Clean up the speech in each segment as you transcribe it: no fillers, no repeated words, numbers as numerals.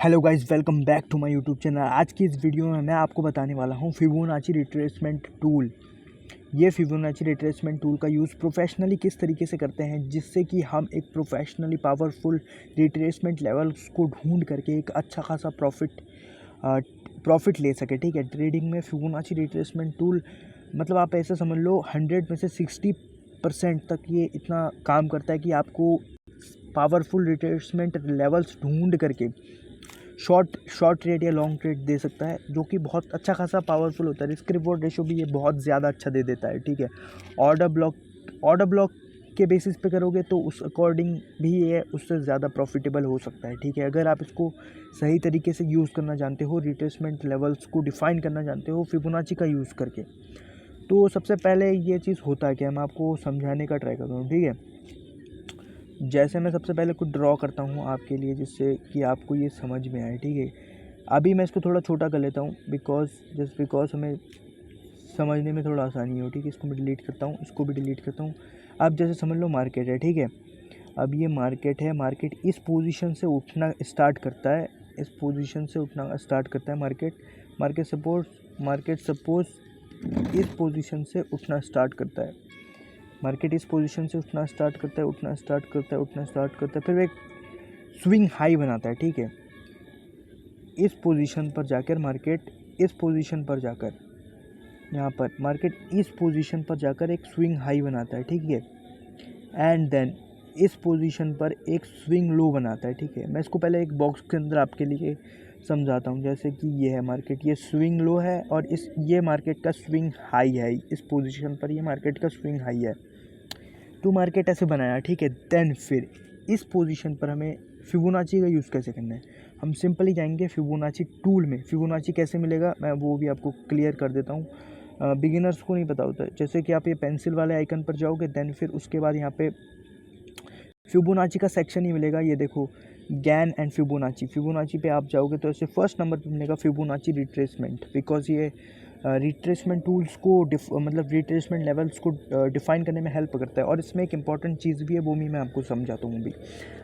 Hello guys, welcome back to my YouTube channel. आज की इस वीडियो में मैं आपको बताने वाला हूं फिबोनाची रिट्रेसमेंट टूल। ये फिबोनाची रिट्रेसमेंट टूल का यूज़ प्रोफेशनली किस तरीके से करते हैं जिससे कि हम एक प्रोफेशनली पावरफुल रिट्रेसमेंट लेवल्स को ढूंढ करके एक अच्छा खासा प्रॉफिट ले सके। ठीक है, ट्रेडिंग में फिबोनाची रिट्रेसमेंट टूल मतलब आप ऐसे समझ लो 100 में से 60% तक ये इतना काम करता है कि आपको पावरफुल रिट्रेसमेंट लेवल्स ढूंढ करके शॉर्ट ट्रेड या लॉन्ग ट्रेड दे सकता है, जो कि बहुत अच्छा खासा पावरफुल होता है। रिस्क रिवॉर्ड रेशो भी ये बहुत ज़्यादा अच्छा दे देता है। ठीक है, ऑर्डर ब्लॉक के बेसिस पे करोगे तो उस अकॉर्डिंग भी ये उससे ज़्यादा प्रॉफिटेबल हो सकता है। ठीक है, अगर आप इसको सही तरीके से यूज़ करना जानते हो, रिट्रेसमेंट लेवल्स को डिफाइन करना जानते हो फिबोनाची का यूज़ करके, तो सबसे पहले ये चीज़ होता है कि मैं आपको समझाने का ट्राई करता हूँ। ठीक है, जैसे मैं सबसे पहले कुछ ड्रॉ करता हूँ आपके लिए जिससे कि आपको ये समझ में आए। ठीक है, अभी मैं इसको थोड़ा छोटा कर लेता हूँ बिकॉज हमें समझने में थोड़ा आसानी हो। ठीक है, इसको मैं डिलीट करता हूँ, इसको भी डिलीट करता हूँ। अब जैसे समझ लो मार्केट है। ठीक है, अब ये मार्केट है, मार्केट इस पोजीशन से उठना स्टार्ट करता है, इस पोजीशन से उठना स्टार्ट करता है मार्केट सपोज इस पोजीशन से उठना स्टार्ट करता है। मार्केट इस पोजीशन से उठना स्टार्ट करता है, उठना स्टार्ट करता है, फिर एक स्विंग हाई बनाता है। ठीक है, इस पोजीशन पर जाकर मार्केट इस पोजीशन पर जाकर यहाँ पर मार्केट इस पोजीशन पर जाकर एक स्विंग हाई बनाता है। ठीक है, एंड देन इस पोजीशन पर एक स्विंग लो बनाता है। ठीक है, मैं इसको पहले एक बॉक्स के अंदर आपके लिए समझाता हूँ। जैसे कि ये है मार्केट, ये स्विंग लो है और ये मार्केट का स्विंग हाई है। इस पोजीशन पर ये मार्केट का स्विंग हाई है, तो मार्केट ऐसे बनाया। ठीक है, देन फिर इस पोजीशन पर हमें फिबोनाची का यूज़ कैसे करना है, हम सिंपली जाएंगे फिबोनाची टूल में। फिबोनाची कैसे मिलेगा मैं वो भी आपको क्लियर कर देता हूँ, बिगिनर्स को नहीं पता होता। जैसे कि आप ये पेंसिल वाले आइकन पर जाओगे, देन फिर उसके बाद यहाँ पे फिबोनाची का सेक्शन ही मिलेगा। ये देखो, गैन एंड फिबोनाची पे आप जाओगे तो ऐसे फर्स्ट नंबर पे मिलेगा फिबोनाची रिट्रेसमेंट, बिकॉज ये रिट्रेसमेंट टूल्स को मतलब रिट्रेसमेंट लेवल्स को डिफाइन करने में हेल्प करता है। और इसमें एक इंपॉर्टेंट चीज़ भी है, वो भी मैं आपको समझाता हूँ। भी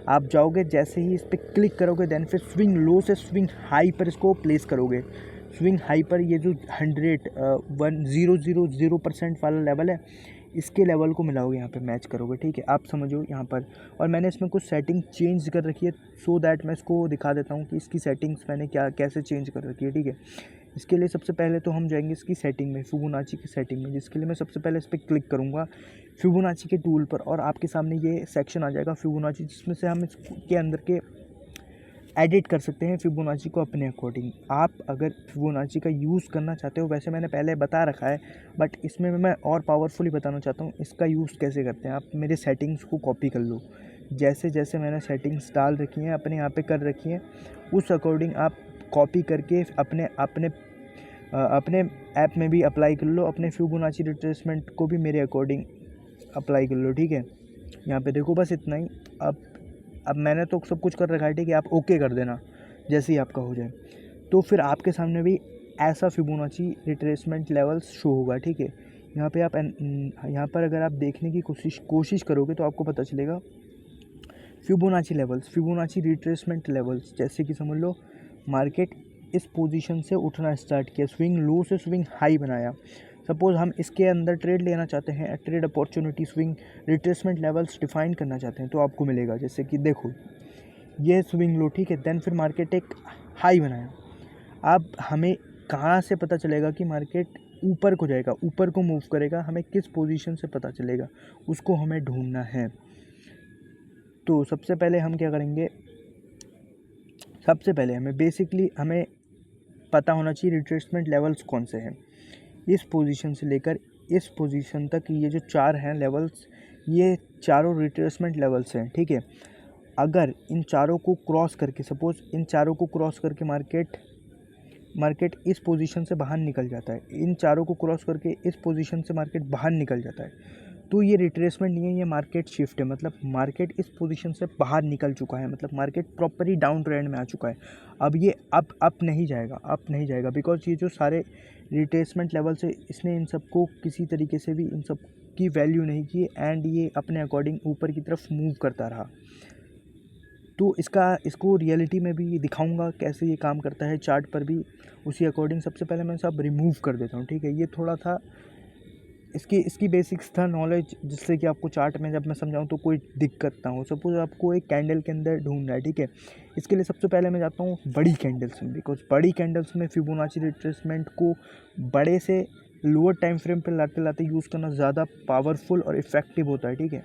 आप जाओगे, जैसे ही इस पर क्लिक करोगे, देन फिर स्विंग लो से स्विंग हाई पर इसको प्लेस करोगे। स्विंग हाई पर ये जो 100% वाला लेवल है, इसके लेवल को मिलाओगे, यहाँ पे मैच करोगे। ठीक है, आप समझो यहाँ पर। और मैंने इसमें कुछ सेटिंग चेंज कर रखी है, सो दैट मैं इसको दिखा देता हूँ कि इसकी सेटिंग्स मैंने कैसे चेंज कर रखी है। ठीक है, इसके लिए सबसे पहले तो हम जाएंगे इसकी सेटिंग में, फिबोनाची की सेटिंग में, जिसके लिए मैं सबसे पहले इस पर क्लिक करूँगा फिबोनाची के टूल पर, और आपके सामने ये सेक्शन आ जाएगा फिबोनाची, जिसमें से हम इसके अंदर के एडिट कर सकते हैं फिबोनाची को अपने अकॉर्डिंग। आप अगर फिबोनाची का यूज़ करना चाहते हो, वैसे मैंने पहले बता रखा है, बट इसमें मैं और पावरफुली बताना चाहता हूँ इसका यूज़ कैसे करते हैं। आप मेरे सेटिंग्स को कॉपी कर लो, जैसे जैसे मैंने सेटिंग्स डाल रखी हैं, अपने यहाँ पे कर रखी हैं, उस अकॉर्डिंग आप कॉपी करके अपने अपने अपने ऐप में भी अप्लाई कर लो। अपने फिबोनाची रिट्रेसमेंट को भी मेरे अकॉर्डिंग अप्लाई कर लो। ठीक है, यहाँ पे देखो, बस इतना ही। अब मैंने तो सब कुछ कर रखा है। ठीक है, आप ओके कर देना जैसे ही आपका हो जाए, तो फिर आपके सामने भी ऐसा फिबोनाची रिट्रेसमेंट लेवल्स शो होगा। ठीक है, यहाँ पे आप यहाँ पर अगर आप देखने की कोशिश करोगे तो आपको पता चलेगा फिबोनाची रिट्रेसमेंट लेवल्स। जैसे कि समझ लो मार्केट इस पोजीशन से उठना स्टार्ट किया, स्विंग लो से स्विंग हाई बनाया। सपोज़ हम इसके अंदर ट्रेड लेना चाहते हैं, trade opportunity swing retracement levels define करना चाहते हैं, तो आपको मिलेगा। जैसे कि देखो, ये स्विंग लो। ठीक है, देन फिर मार्केट एक हाई बनाया। अब हमें कहाँ से पता चलेगा कि मार्केट ऊपर को जाएगा, ऊपर को मूव करेगा, हमें किस पोजीशन से पता चलेगा, उसको हमें ढूंढना है। तो सबसे पहले हम क्या करेंगे, सबसे पहले हमें पता होना चाहिए रिट्रेसमेंट लेवल्स कौन से हैं। इस पोजीशन से लेकर इस पोजीशन तक ये जो 4 हैं लेवल्स, ये चारों रिट्रेसमेंट लेवल्स हैं। ठीक है, अगर इन चारों को क्रॉस करके, सपोज़ इन चारों को क्रॉस करके मार्केट इस पोजीशन से बाहर निकल जाता है, इन चारों को क्रॉस करके इस पोजीशन से मार्केट बाहर निकल जाता है, तो ये रिट्रेसमेंट नहीं है, ये मार्केट शिफ्ट है। मतलब मार्केट इस पोजीशन से बाहर निकल चुका है, मतलब मार्केट प्रॉपरली डाउन ट्रेंड में आ चुका है। अब ये अप नहीं जाएगा, बिकॉज ये जो सारे रिट्रेसमेंट लेवल से इसने इन सबको किसी तरीके से भी इन सब की वैल्यू नहीं की, एंड ये अपने अकॉर्डिंग ऊपर की तरफ मूव करता रहा। तो इसको रियलिटी में भी दिखाऊंगा कैसे ये काम करता है, चार्ट पर भी उसी अकॉर्डिंग। सबसे पहले मैं सब रिमूव कर देता हूँ, ठीक है। ये थोड़ा था इसकी बेसिक्स था नॉलेज, जिससे कि आपको चार्ट में जब मैं समझाऊँ तो कोई दिक्कत ना हो। सपोज आपको एक कैंडल के अंदर ढूंढना है, ठीक है। इसके लिए सबसे पहले मैं जाता हूँ बड़ी कैंडल्स में, बिकॉज बड़ी कैंडल्स में फिबोनाची रिट्रेसमेंट को बड़े से लोअर टाइम फ्रेम पर लाते लाते यूज़ करना ज़्यादा पावरफुल और इफ़ेक्टिव होता है, ठीक है।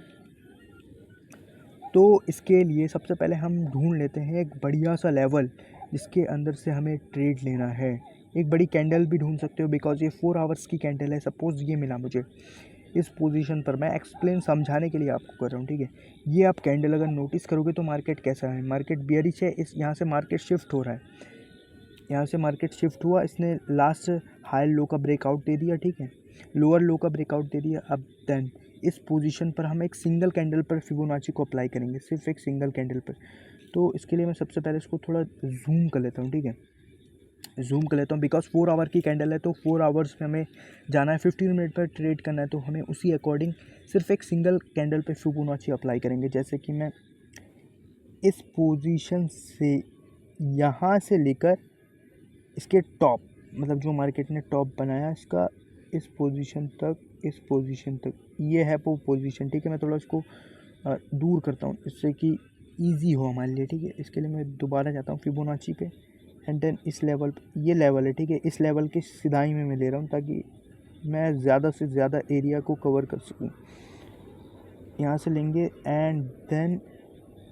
तो इसके लिए सबसे पहले हम ढूंढ लेते हैं एक बढ़िया सा लेवल जिसके अंदर से हमें ट्रेड लेना है। एक बड़ी कैंडल भी ढूंढ सकते हो, बिकॉज ये 4 आवर्स की कैंडल है। सपोज़ ये मिला मुझे इस पोजीशन पर, मैं एक्सप्लेन समझाने के लिए आपको कर रहा हूँ, ठीक है। ये आप कैंडल अगर नोटिस करोगे तो मार्केट कैसा है, मार्केट बियरिश है। इस यहाँ से मार्केट शिफ्ट हो रहा है, यहाँ से मार्केट शिफ्ट हुआ, इसने लास्ट हाई लो का ब्रेकआउट दे दिया, ठीक है, लोअर लो का ब्रेकआउट दे दिया। अब देन इस पोजीशन पर हम एक सिंगल कैंडल पर फिबोनाची को अप्लाई करेंगे, सिर्फ एक सिंगल कैंडल पर। तो इसके लिए मैं सबसे पहले इसको थोड़ा जूम कर लेता हूँ, ठीक है, जूम कर लेता हूँ। बिकॉज 4 आवर की कैंडल है तो 4 आवर्स में हमें जाना है, 15 मिनट पर ट्रेड करना है, तो हमें उसी अकॉर्डिंग सिर्फ एक सिंगल कैंडल पे फिबोनाची अप्लाई करेंगे। जैसे कि मैं इस पोजीशन से यहाँ से लेकर इसके टॉप, मतलब जो मार्केट ने टॉप बनाया इसका, इस पोजीशन तक, ये है वो पोजीशन, ठीक है। मैं थोड़ा इसको दूर करता हूँ इससे कि इजी हो हमारे लिए, ठीक है। इसके लिए मैं दोबारा जाता हूँ फिबोनाची पे, एंड देन इस लेवल, ये लेवल है, ठीक है, इस लेवल की सिधाई में मैं ले रहा हूँ ताकि मैं ज़्यादा से ज़्यादा एरिया को कवर कर सकूँ। यहाँ से लेंगे एंड देन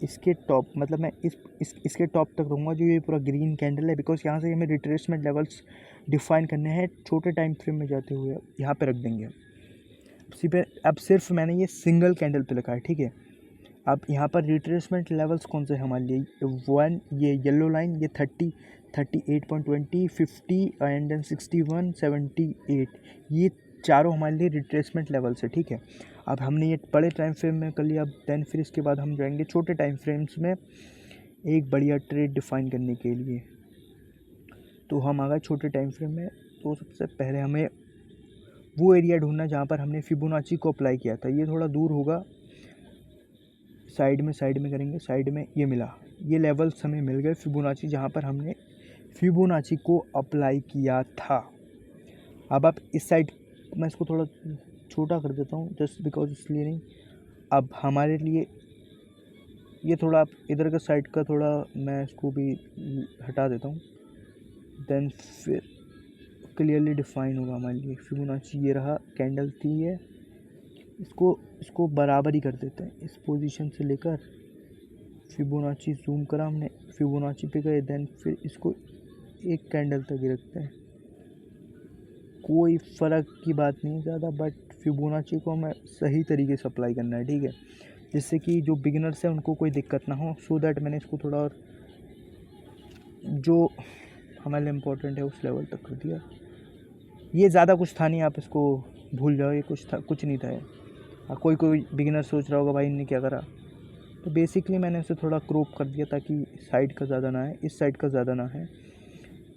इसके टॉप, मतलब मैं इसके टॉप तक रहूँगा जो ये पूरा ग्रीन कैंडल है, बिकॉज यहाँ से हमें रिट्रेसमेंट लेवल्स डिफाइन करने हैं छोटे टाइम फ्रेम में जाते हुए। यहाँ पे रख देंगे इसी पे। अब सिर्फ मैंने ये सिंगल कैंडल पे लिखा है, ठीक है। अब यहाँ पर रिट्रेसमेंट लेवल्स कौन से हमारे लिए, 1 ये येलो लाइन, ये 30, 38.20, 50 एंड देन 61, 78, ये चारों हमारे लिए रिट्रेसमेंट लेवल्स है, ठीक है। अब हमने ये बड़े टाइम फ्रेम में कर लिया। अब देन फिर इसके बाद हम जाएंगे छोटे टाइम फ्रेम्स में एक बढ़िया ट्रेड डिफाइन करने के लिए। तो हम आ गए छोटे टाइम फ्रेम में। तो सबसे पहले हमें वो एरिया ढूंढना जहाँ पर हमने फिबोनाची को अप्लाई किया था। ये थोड़ा दूर होगा, साइड में करेंगे, साइड में ये मिला, ये लेवल्स हमें मिल गए फिबोनाची जहाँ पर हमने फिबोनाची को अप्लाई किया था। अब आप इस साइड, मैं इसको थोड़ा छोटा कर देता हूँ जस्ट बिकॉज, इसलिए नहीं, अब हमारे लिए ये थोड़ा आप इधर का साइड का थोड़ा मैं इसको भी हटा देता हूँ, देन फिर क्लियरली डिफाइन होगा हमारे लिए फिबोनाची। ये रहा, कैंडल थी ये, इसको बराबर ही कर देते हैं इस पोजीशन से लेकर। फिबोनाची जूम करा हमने, फिबोनाची पे गए, देन फिर इसको एक कैंडल तक ही रखते हैं। कोई फ़र्क की बात नहीं है ज़्यादा, बट फिबोनाची को हमें सही तरीके से अप्लाई करना है, ठीक है, जिससे कि जो बिगिनर्स हैं उनको कोई दिक्कत ना हो। सो दैट मैंने इसको थोड़ा और जो हमारे लिए इम्पोर्टेंट है उस लेवल तक कर दिया। ये ज़्यादा कुछ था नहीं, आप इसको भूल जाओ, ये कुछ नहीं था ये। कोई बिगिनर सोच रहा होगा भाई इनने क्या करा, तो बेसिकली मैंने इसे थोड़ा क्रॉप कर दिया ताकि साइड का ज़्यादा ना है, इस साइड का ज़्यादा ना है।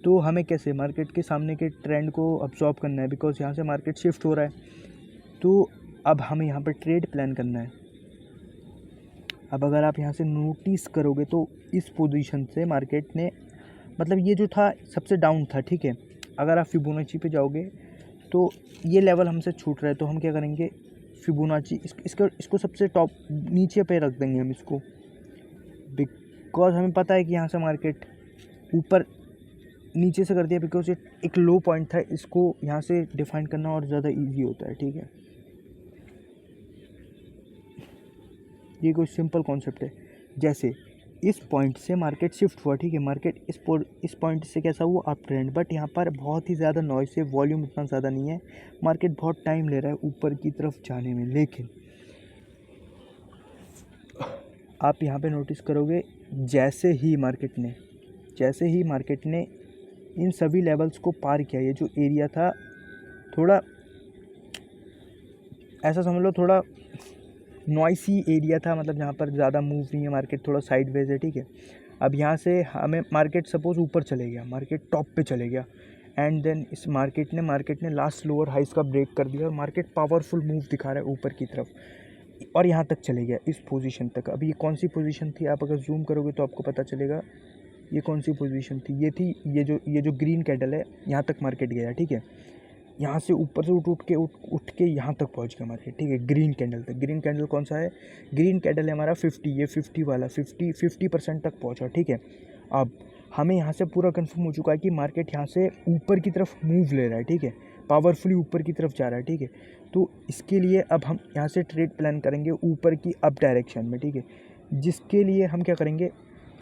तो हमें कैसे मार्केट के सामने के ट्रेंड को अब्जॉर्ब करना है, बिकॉज यहाँ से मार्केट शिफ्ट हो रहा है। तो अब हमें यहाँ पर ट्रेड प्लान करना है। अब अगर आप यहाँ से नोटिस करोगे तो इस पोजीशन से मार्केट ने, मतलब ये जो था सबसे डाउन था, ठीक है। अगर आप फिबोनाची पे जाओगे तो ये लेवल हमसे छूट रहा है, तो हम क्या करेंगे, फिबोनाची इसको सबसे टॉप नीचे पे रख देंगे हम इसको, बिकॉज हमें पता है कि यहाँ से मार्केट ऊपर नीचे से कर दिया, बिकॉज ये एक लो पॉइंट था, इसको यहाँ से डिफाइन करना और ज़्यादा इजी होता है, ठीक है। ये कोई सिंपल कॉन्सेप्ट है। जैसे इस पॉइंट से मार्केट शिफ्ट हुआ, ठीक है, मार्केट इस पॉइंट से कैसा हुआ, अप ट्रेंड, बट यहाँ पर बहुत ही ज़्यादा नॉइस है, वॉल्यूम इतना ज़्यादा नहीं है, मार्केट बहुत टाइम ले रहा है ऊपर की तरफ जाने में। लेकिन आप यहाँ पे नोटिस करोगे जैसे ही मार्केट ने इन सभी लेवल्स को पार किया, ये जो एरिया था थोड़ा ऐसा समझ लो, थोड़ा नॉइसी एरिया था, मतलब जहाँ पर ज़्यादा मूव नहीं है मार्केट, थोड़ा साइडवेज है, ठीक है। अब यहाँ से हमें मार्केट सपोज ऊपर चले गया, मार्केट टॉप पे चले गया, एंड देन इस मार्केट ने लास्ट लोअर हाइस का ब्रेक कर दिया और मार्केट पावरफुल मूव दिखा रहा है ऊपर की तरफ। और यहाँ तक चले गया इस पोजीशन तक। अब ये कौन सी पोजीशन थी, आप अगर जूम करोगे तो आपको पता चलेगा ये कौन सी पोजीशन थी। ये थी ये जो ग्रीन कैंडल है, यहाँ तक मार्केट गया, ठीक है। यहाँ से ऊपर से उठ के यहाँ तक पहुँच गया मार्केट, ठीक है, ग्रीन कैंडल तक। ग्रीन कैंडल कौन सा है, ग्रीन कैंडल है हमारा 50, ये 50 वाला 50% तक पहुँचा, ठीक है। अब हमें यहाँ से पूरा कंफर्म हो चुका है कि मार्केट यहाँ से ऊपर की तरफ मूव ले रहा है, ठीक है, पावरफुली ऊपर की तरफ जा रहा है, ठीक है। तो इसके लिए अब हम यहाँ से ट्रेड प्लान करेंगे ऊपर की अप डायरेक्शन में, ठीक है। जिसके लिए हम क्या करेंगे,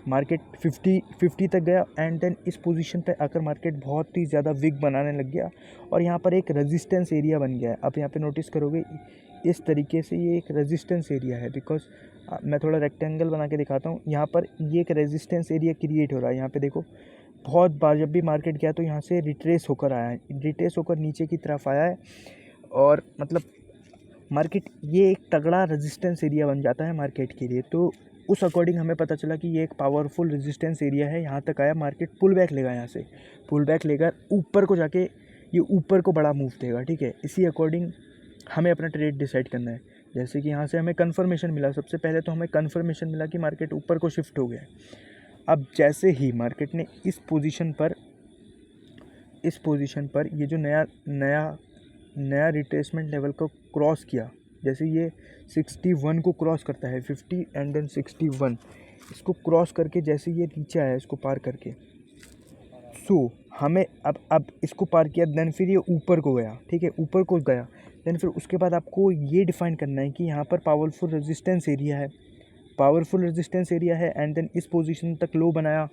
मार्केट 50 तक गया एंड देन इस पोजीशन पे आकर मार्केट बहुत ही ज़्यादा विक बनाने लग गया और यहाँ पर एक रेजिस्टेंस एरिया बन गया है। आप यहाँ पे नोटिस करोगे इस तरीके से ये एक रेजिस्टेंस एरिया है, बिकॉज मैं थोड़ा रेक्टेंगल बना के दिखाता हूँ। यहाँ पर ये एक रेजिस्टेंस एरिया क्रिएट हो रहा है। यहाँ पे देखो बहुत बार जब भी मार्केट गया तो यहाँ से रिट्रेस होकर आया है, रिट्रेस होकर नीचे की तरफ आया है और मतलब मार्केट ये एक तगड़ा रेजिस्टेंस एरिया बन जाता है मार्केट के लिए। तो उस अकॉर्डिंग हमें पता चला कि ये एक पावरफुल रेजिस्टेंस एरिया है। यहाँ तक आया, मार्केट पुल बैक लेगा, यहाँ से पुल बैक लेकर ऊपर को जाके ये ऊपर को बड़ा मूव देगा, ठीक है। इसी अकॉर्डिंग हमें अपना ट्रेड डिसाइड करना है। जैसे कि यहाँ से हमें कन्फर्मेशन मिला, सबसे पहले तो हमें कन्फर्मेशन मिला कि मार्केट ऊपर को शिफ्ट हो गया है। अब जैसे ही मार्केट ने इस पोजीशन पर ये जो नया रिट्रेसमेंट लेवल को क्रॉस किया, जैसे ये 61 को क्रॉस करता है, 50 एंड देन 61, इसको क्रॉस करके जैसे ये नीचे आया इसको पार करके, सो हमें अब इसको पार किया, देन फिर ये ऊपर को गया, ठीक है, ऊपर को गया। देन फिर उसके बाद आपको ये डिफाइन करना है कि यहाँ पर पावरफुल रेजिस्टेंस एरिया है एंड देन इस पोजीशन तक लो बनाया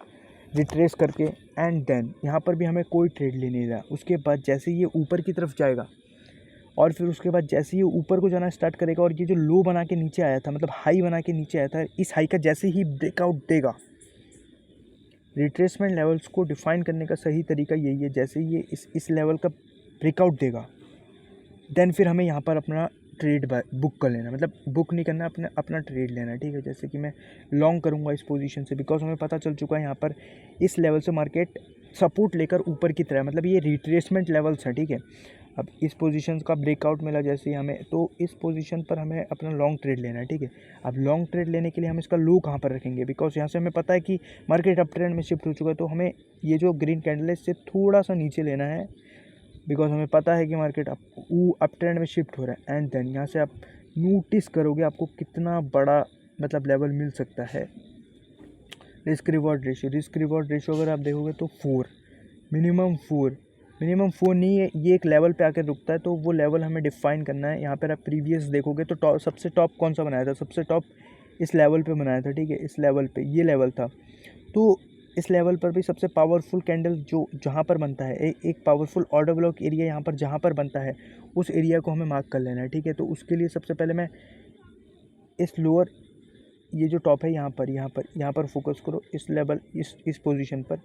रिट्रेस करके एंड देन यहाँ पर भी हमें कोई ट्रेड ले नहीं रहा। उसके बाद जैसे ये ऊपर की तरफ जाएगा और फिर उसके बाद जैसे ये ऊपर को जाना स्टार्ट करेगा और ये जो लो बना के नीचे आया था, मतलब हाई बना के नीचे आया था, इस हाई का जैसे ही ब्रेकआउट देगा, रिट्रेसमेंट लेवल्स को डिफाइन करने का सही तरीका यही है, जैसे ये इस लेवल का ब्रेकआउट देगा देन फिर हमें यहाँ पर अपना ट्रेड बुक कर लेना, मतलब बुक नहीं करना, अपना ट्रेड लेना, ठीक है। जैसे कि मैं लॉन्ग करूँगा इस पोजीशन से, बिकॉज हमें पता चल चुका है यहाँ पर इस लेवल से मार्केट सपोर्ट लेकर ऊपर की तरह, मतलब ये रिट्रेसमेंट लेवल्स हैं, ठीक है। अब इस पोजीशन का ब्रेकआउट मिला जैसे ही हमें, तो इस पोजीशन पर हमें अपना लॉन्ग ट्रेड लेना है, ठीक है। अब लॉन्ग ट्रेड लेने के लिए हम इसका लो कहाँ पर रखेंगे, बिकॉज यहाँ से हमें पता है कि मार्केट अप ट्रेंड में शिफ्ट हो चुका है, तो हमें ये जो ग्रीन कैंडल है इससे थोड़ा सा नीचे लेना है, बिकॉज हमें पता है कि मार्केट अप ट्रेंड में शिफ्ट हो रहा है। एंड देन यहाँ से आप नोटिस करोगे आपको कितना बड़ा मतलब लेवल मिल सकता है। रिस्क रिवॉर्ड रेशियो अगर आप देखोगे तो 4 मिनिमम 4 नहीं है, ये एक लेवल पे आकर रुकता है, तो वो लेवल हमें डिफाइन करना है। यहाँ पर आप प्रीवियस देखोगे तो सबसे टॉप कौन सा बनाया था, सबसे टॉप इस लेवल पे बनाया था, ठीक है, इस लेवल पे ये लेवल था। तो इस लेवल पर भी सबसे पावरफुल कैंडल जो जहाँ पर बनता है, एक पावरफुल ऑर्डर ब्लॉक एरिया यहाँ पर जहाँ पर बनता है, उस एरिया को हमें मार्क कर लेना है, ठीक है। तो उसके लिए सबसे पहले मैं इस लोअर ये जो टॉप है यहाँ पर फोकस करो, इस लेवल इस पोजीशन पर,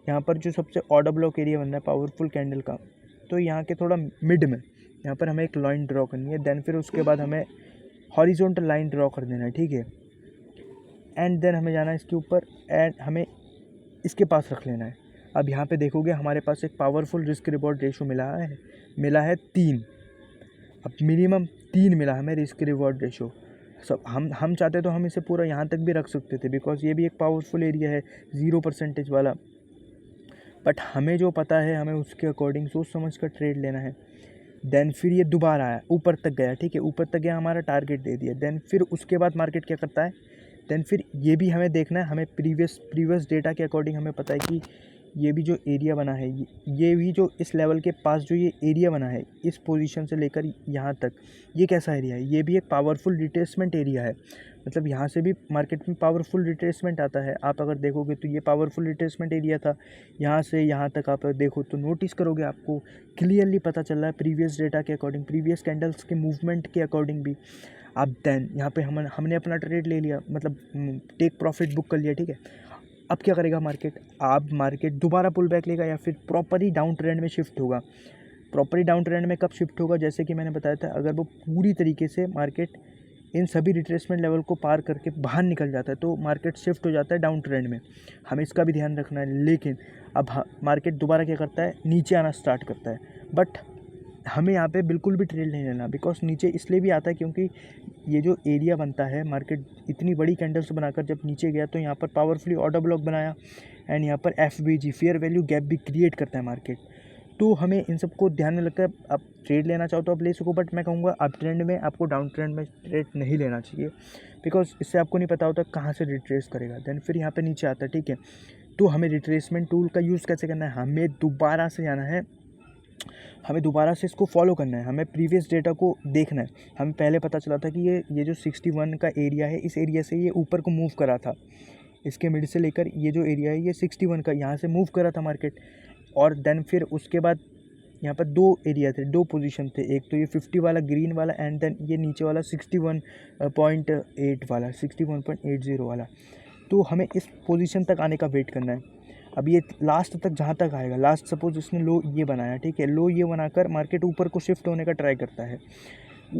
यहाँ पर जो सबसे ऑर्डर ब्लॉक एरिया बन रहा है पावरफुल कैंडल का, तो यहाँ के थोड़ा मिड में यहाँ पर हमें एक लाइन ड्रॉ करनी है। देन फिर उसके बाद हमें हॉरिजॉन्टल लाइन ड्रॉ कर देना है, ठीक है। एंड देन हमें जाना है इसके ऊपर एंड हमें इसके पास रख लेना है। अब यहाँ पे देखोगे हमारे पास एक पावरफुल रिस्क रिवॉर्ड रेशियो मिला है 3। अब मिनिमम 3 मिला हमें रिस्क रिवॉर्ड रेशियो। सब हम चाहते तो हम इसे पूरा यहाँ तक भी रख सकते थे, बिकॉज ये भी एक पावरफुल एरिया है 0% वाला, बट हमें जो पता है हमें उसके अकॉर्डिंग सोच समझ कर ट्रेड लेना है। देन फिर ये दोबारा आया, ऊपर तक गया, ठीक है, ऊपर तक गया, हमारा टारगेट दे दिया। देन फिर उसके बाद मार्केट क्या करता है, देन फिर ये भी हमें देखना है, हमें प्रीवियस डेटा के अकॉर्डिंग हमें पता है कि ये भी जो एरिया बना है, ये भी जो इस लेवल के पास जो ये एरिया बना है, इस पोजीशन से लेकर यहाँ तक, ये कैसा एरिया है, ये भी एक पावरफुल रिट्रेसमेंट एरिया है। मतलब यहाँ से भी मार्केट में पावरफुल रिट्रेसमेंट आता है। आप अगर देखोगे तो ये पावरफुल रिट्रेसमेंट एरिया था, यहाँ से यहाँ तक आप देखो तो नोटिस करोगे आपको क्लियरली पता चल रहा है प्रीवियस डेटा के अकॉर्डिंग, प्रीवियस कैंडल्स के मूवमेंट के अकॉर्डिंग भी। अब देन यहाँ पे हमने अपना ट्रेड ले लिया, मतलब टेक प्रॉफिट बुक कर लिया, ठीक है। अब क्या करेगा मार्केट, अब मार्केट दोबारा पुल बैक लेगा या फिर प्रॉपरली डाउन ट्रेंड में शिफ्ट होगा। प्रॉपरली डाउन ट्रेंड में कब शिफ्ट होगा, जैसे कि मैंने बताया था, अगर वो पूरी तरीके से मार्केट इन सभी रिट्रेसमेंट लेवल को पार करके बाहर निकल जाता है तो मार्केट शिफ्ट हो जाता है डाउन ट्रेंड में। हमें इसका भी ध्यान रखना है। लेकिन अब मार्केट दोबारा क्या करता है, नीचे आना स्टार्ट करता है, बट हमें यहाँ पे बिल्कुल भी ट्रेड नहीं लेना, बिकॉज नीचे इसलिए भी आता है क्योंकि ये जो एरिया बनता है, मार्केट इतनी बड़ी कैंडल्स बनाकर जब नीचे गया तो यहाँ पर पावरफुली ऑर्डर ब्लॉक बनाया एंड यहाँ पर FVG फेयर वैल्यू गैप भी क्रिएट करता है मार्केट। तो हमें इन सबको ध्यान में रखकर आप ट्रेड लेना चाहो तो आप ले सको, बट मैं कहूँगा अप ट्रेंड में आपको डाउन ट्रेंड में ट्रेड नहीं लेना चाहिए, बिकॉज इससे आपको नहीं पता होता कहाँ से रिट्रेस करेगा, देन फिर यहाँ पे नीचे आता है, ठीक है। तो हमें रिट्रेसमेंट टूल का यूज़ कैसे करना है, हमें दोबारा से जाना है, हमें दोबारा से इसको फॉलो करना है, हमें प्रीवियस डेटा को देखना है। हमें पहले पता चला था कि ये जो 61 का एरिया है, इस एरिया से ये ऊपर को मूव करा था, इसके मिड से लेकर ये जो एरिया है ये 61 का यहाँ से मूव करा था मार्केट। और देन फिर उसके बाद यहाँ पर दो एरिया थे, दो पोजीशन थे, एक तो ये 50 वाला ग्रीन वाला एंड देन ये नीचे वाला 61.8 वाला, 61.80 वाला। तो हमें इस पोजीशन तक आने का वेट करना है। अब ये लास्ट तक जहाँ तक आएगा, लास्ट सपोज इसने लो ये बनाया, ठीक है, लो ये बनाकर मार्केट ऊपर को शिफ्ट होने का ट्राई करता है,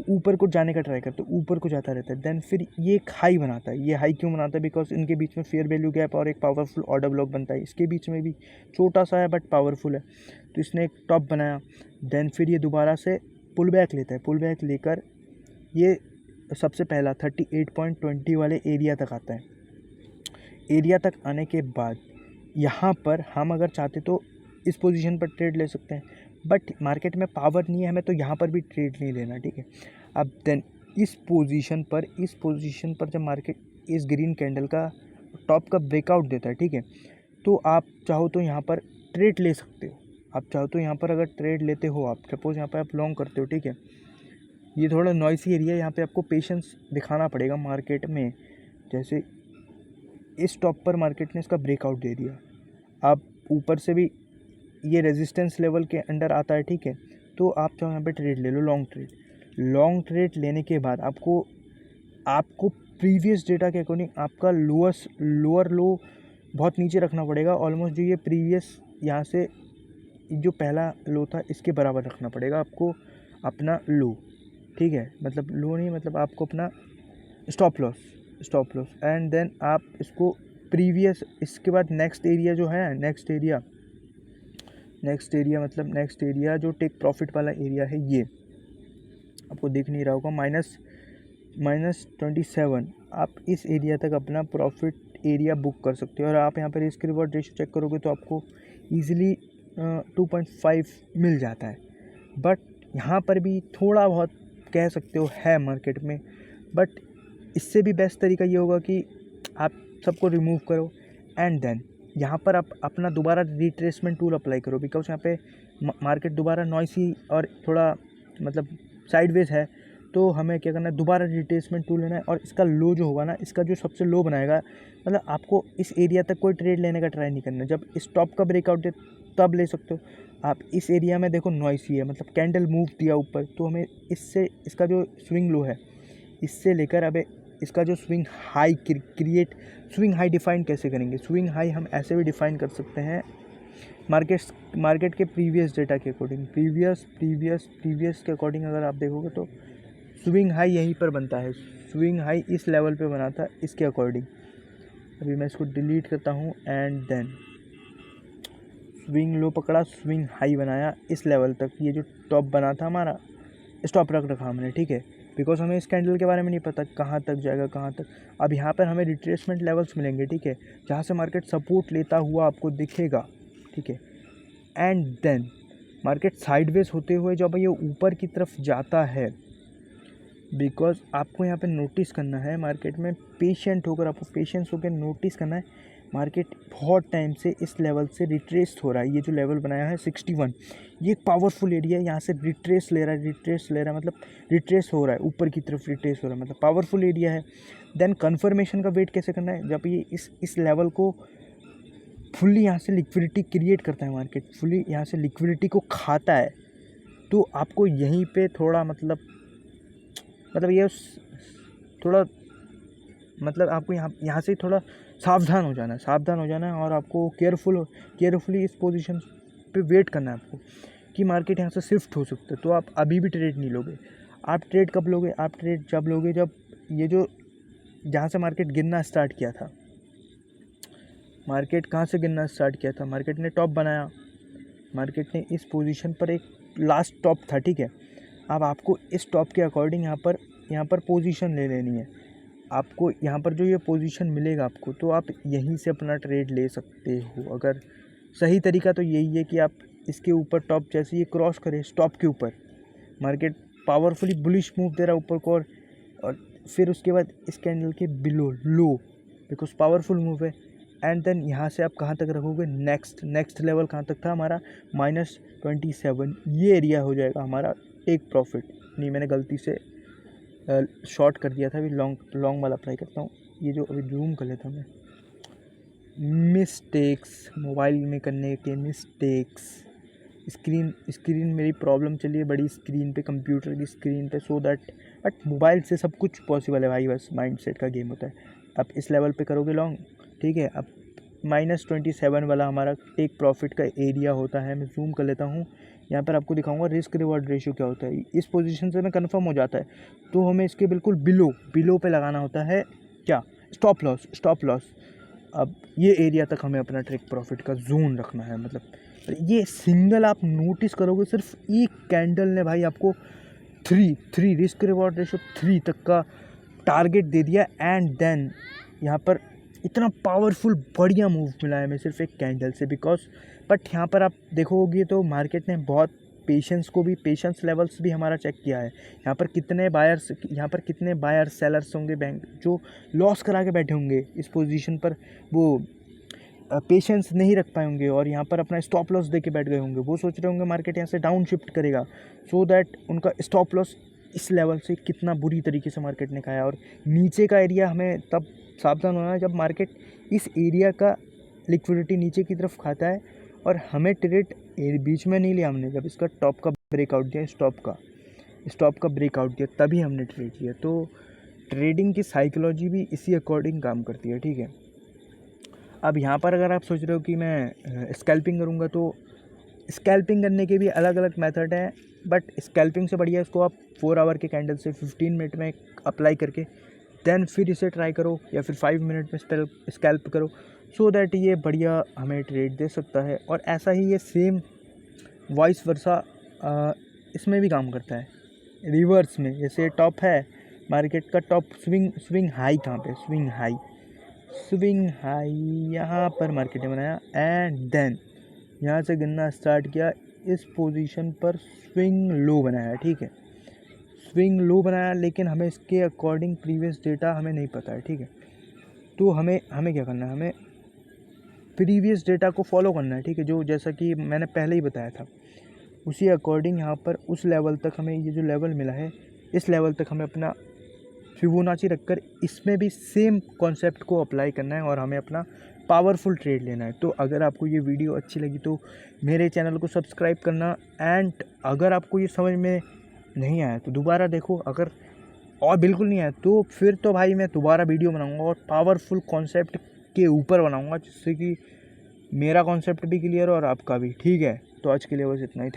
ऊपर को जाने का ट्राई करता है, ऊपर को जाता रहता है, देन फिर ये एक हाई बनाता है। ये हाई क्यों बनाता है, बिकॉज इनके बीच में फेयर वैल्यू गैप और एक पावरफुल ऑर्डर ब्लॉक बनता है, इसके बीच में भी छोटा सा है बट पावरफुल है। तो इसने एक टॉप बनाया, देन फिर ये दोबारा से पुल बैक लेता है, पुल बैक लेकर ये सबसे पहला 38.20 वाले एरिया तक आता है। एरिया तक आने के बाद यहाँ पर हम अगर चाहते तो इस पोजीशन पर ट्रेड ले सकते हैं, बट मार्केट में पावर नहीं है हमें, तो यहाँ पर भी ट्रेड नहीं लेना, ठीक है। अब देन इस पोजीशन पर जब मार्केट इस ग्रीन कैंडल का टॉप का ब्रेकआउट देता है, ठीक है, तो आप चाहो तो यहाँ पर ट्रेड ले सकते हो। आप चाहो तो यहाँ पर अगर ट्रेड लेते हो, आप सपोज यहाँ पर आप लॉन्ग करते हो, ठीक है, ये थोड़ा नॉइसी एरिया है, यहाँ पे आपको पेशेंस दिखाना पड़ेगा मार्केट में। जैसे इस टॉप पर मार्केट ने इसका ब्रेकआउट दे दिया, आप ऊपर से भी ये रेजिस्टेंस लेवल के अंडर आता है, ठीक है, तो आप चाहो यहाँ पे ट्रेड ले लो, लॉन्ग ट्रेड लेने के बाद आपको प्रीवियस डेटा के अकॉर्डिंग आपका लोअर लो बहुत नीचे रखना पड़ेगा, ऑलमोस्ट जो ये प्रीवियस यहाँ से जो पहला लो था इसके बराबर रखना पड़ेगा आपको अपना लो, ठीक है, मतलब लो नहीं, मतलब आपको अपना स्टॉप लॉस एंड देन आप इसको प्रीवियस, इसके बाद नेक्स्ट एरिया जो है, नेक्स्ट एरिया जो टेक प्रॉफिट वाला एरिया है, ये आपको दिख नहीं रहा होगा, -27, आप इस एरिया तक अपना प्रॉफिट एरिया बुक कर सकते हो। और आप यहाँ पर रिस्क रिवॉर्ड रेशियो चेक करोगे तो आपको ईजिली 2.5 मिल जाता है, बट यहाँ पर भी थोड़ा बहुत कह सकते हो है मार्केट में, बट इससे भी बेस्ट तरीका ये होगा कि आप सबको रिमूव करो एंड देन यहाँ पर आप अपना दोबारा रिट्रेसमेंट टूल अप्लाई करो, बिकॉज यहाँ पे मार्केट दोबारा नॉइसी और थोड़ा मतलब साइडवेज है, तो हमें क्या करना है, दोबारा रिट्रेसमेंट टूल लेना है और इसका लो जो होगा ना, इसका जो सबसे लो बनाएगा, मतलब आपको इस एरिया तक कोई ट्रेड लेने का ट्राई नहीं करना। जब इस टॉप का ब्रेकआउट दे तब ले सकते हो आप। इस एरिया में देखो नॉइसी है, मतलब कैंडल मूव दिया ऊपर, तो हमें इससे इसका जो स्विंग लो है इससे लेकर अब इसका जो swing high swing high define कैसे करेंगे, स्विंग हाई हम ऐसे भी डिफाइन कर सकते हैं मार्केट के प्रीवियस डेटा के अकॉर्डिंग, प्रीवियस के अकॉर्डिंग अगर आप देखोगे तो स्विंग हाई यहीं पर बनता है, स्विंग हाई इस लेवल पे बना था इसके अकॉर्डिंग। अभी मैं इसको डिलीट करता हूँ एंड देन स्विंग लो पकड़ा, स्विंग हाई बनाया इस लेवल तक, ये जो टॉप बना था हमारा स्टॉप रखा हमने, ठीक है, बिकॉज हमें इस कैंडल के बारे में नहीं पता कहाँ तक जाएगा, कहाँ तक। अब यहाँ पर हमें रिट्रेसमेंट लेवल्स मिलेंगे, ठीक है, जहाँ से मार्केट सपोर्ट लेता हुआ आपको दिखेगा, ठीक है, एंड देन मार्केट साइडवेज होते हुए जब ये ऊपर की तरफ जाता है, बिकॉज आपको यहाँ पे नोटिस करना है मार्केट में, पेशेंट होकर आपको पेशेंस होकर नोटिस करना है, मार्केट बहुत टाइम से इस लेवल से रिट्रेस हो रहा है। ये जो लेवल बनाया है 61, ये एक पावरफुल एरिया है, यहाँ से रिट्रेस ले रहा है, मतलब रिट्रेस हो रहा है, ऊपर की तरफ रिट्रेस हो रहा है, मतलब पावरफुल एरिया है। देन कन्फर्मेशन का वेट कैसे करना है, जब ये इस लेवल को फुल्ली यहाँ से लिक्विडिटी क्रिएट करता है, मार्केट फुल्ली यहाँ से लिक्विडिटी को खाता है, तो आपको यहीं पे थोड़ा मतलब ये थोड़ा मतलब आपको यहाँ से थोड़ा सावधान हो जाना है और आपको केयरफुली इस पोजीशन पे वेट करना है आपको कि मार्केट यहाँ से शिफ्ट हो सकता है। तो आप अभी भी ट्रेड नहीं लोगे। आप ट्रेड कब लोगे, आप ट्रेड जब लोगे जब ये जो जहाँ से मार्केट गिरना स्टार्ट किया था, मार्केट कहाँ से गिरना स्टार्ट किया था, मार्केट ने टॉप बनाया, मार्केट ने इस पोजीशन पर एक लास्ट टॉप था, ठीक है। अब आपको इस टॉप के अकॉर्डिंग यहाँ पर यहाँ पर पोजीशन ले लेनी है आपको। यहाँ पर जो ये पोजीशन मिलेगा आपको, तो आप यहीं से अपना ट्रेड ले सकते हो। अगर सही तरीका तो यही है कि आप इसके ऊपर टॉप जैसे ये क्रॉस करे स्टॉप के ऊपर, मार्केट पावरफुली बुलिश मूव दे रहा है ऊपर को, और फिर उसके बाद इस कैंडल के below low, because powerful move है। एंड देन यहाँ से आप कहाँ तक रखोगे, नेक्स्ट लेवल कहाँ तक था हमारा, -27। ये एरिया हो जाएगा हमारा टेक प्रॉफिट। नहीं, मैंने गलती से शॉर्ट कर दिया था, अभी लॉन्ग वाला अप्लाई करता हूँ। ये जो अभी जूम कर लेता हूँ मैं, मिस्टेक्स मोबाइल में करने के मिस्टेक्स। स्क्रीन मेरी प्रॉब्लम चली है बड़ी स्क्रीन पे, कंप्यूटर की स्क्रीन पे, सो दैट बट मोबाइल से सब कुछ पॉसिबल है भाई, बस माइंडसेट का गेम होता है। आप इस लेवल पे करोगे लॉन्ग, ठीक है। अब -27 वाला हमारा टेक प्रॉफिट का एरिया होता है। मैं जूम कर लेता हूँ, यहाँ पर आपको दिखाऊंगा रिस्क रिवॉर्ड रेशियो क्या होता है। इस पोजीशन से मैं कंफर्म हो जाता है तो हमें इसके बिल्कुल बिलो पे लगाना होता है क्या, स्टॉप लॉस। अब ये एरिया तक हमें अपना टेक प्रॉफिट का जोन रखना है। मतलब ये सिंगल आप नोटिस करोगे, सिर्फ एक कैंडल ने भाई आपको 3 रिस्क रिवॉर्ड रेशियो 3 तक का टारगेट दे दिया। एंड देन यहाँ पर इतना पावरफुल बढ़िया मूव मिला है हमें सिर्फ एक कैंडल से, बिकॉज बट यहाँ पर आप देखोगे तो मार्केट ने बहुत पेशेंस लेवल्स भी हमारा चेक किया है। यहाँ पर कितने बायर्स सेलर्स होंगे बैंक जो लॉस करा के बैठे होंगे इस पोजीशन पर, वो पेशेंस नहीं रख पाए होंगे और यहाँ पर अपना स्टॉप लॉस दे के बैठ गए होंगे। वो सोच रहे होंगे मार्केट यहाँ से डाउन शिफ्ट करेगा, सो दैट उनका स्टॉप लॉस इस लेवल से कितना बुरी तरीके से मार्केट ने खाया। और नीचे का एरिया हमें तब सावधान होना है जब मार्केट इस एरिया का लिक्विडिटी नीचे की तरफ खाता है, और हमें ट्रेड बीच में नहीं लिया हमने, जब इसका टॉप का ब्रेकआउट दिया, स्टॉप का ब्रेकआउट दिया, तभी हमने ट्रेड किया। तो ट्रेडिंग की साइकोलॉजी भी इसी अकॉर्डिंग काम करती है, ठीक है। अब यहाँ पर अगर आप सोच रहे हो कि मैं स्कैल्पिंग करूँगा, तो स्कैल्पिंग करने के भी अलग अलग मेथड हैं, बट स्कैल्पिंग से बढ़िया इसको आप 4 आवर के कैंडल से 15 मिनट में अप्लाई करके देन फिर इसे ट्राई करो, या फिर 5 मिनट में स्कैल्प करो, सो दैट ये बढ़िया हमें ट्रेड दे सकता है। और ऐसा ही ये सेम वाइस वर्सा इसमें भी काम करता है रिवर्स में। जैसे टॉप है मार्केट का, टॉप स्विंग हाई कहाँ पे, स्विंग हाई यहाँ पर मार्केट ने बनाया, एंड देन यहाँ से गिनना स्टार्ट किया, इस पोजीशन पर स्विंग लो बनाया, ठीक है। स्विंग लो बनाया, लेकिन हमें इसके अकॉर्डिंग प्रीवियस डेटा हमें नहीं पता है, ठीक है। तो हमें क्या करना है, हमें प्रीवियस डेटा को फॉलो करना है, ठीक है। जो जैसा कि मैंने पहले ही बताया था, उसी अकॉर्डिंग यहाँ पर उस लेवल तक हमें, ये जो लेवल मिला है इस लेवल तक हमें अपना फिबोनाची रखकर इसमें भी सेम कॉन्सेप्ट को अप्लाई करना है, और हमें अपना पावरफुल ट्रेड लेना है। तो अगर आपको ये वीडियो अच्छी लगी तो मेरे चैनल को सब्सक्राइब करना, एंड अगर आपको ये समझ में नहीं आया तो दोबारा देखो, अगर और बिल्कुल नहीं आया तो फिर तो भाई मैं दोबारा वीडियो बनाऊंगा और पावरफुल कॉन्सेप्ट के ऊपर बनाऊंगा, जिससे कि मेरा कॉन्सेप्ट भी क्लियर और आपका भी, ठीक है। तो आज के लिए बस इतना ही।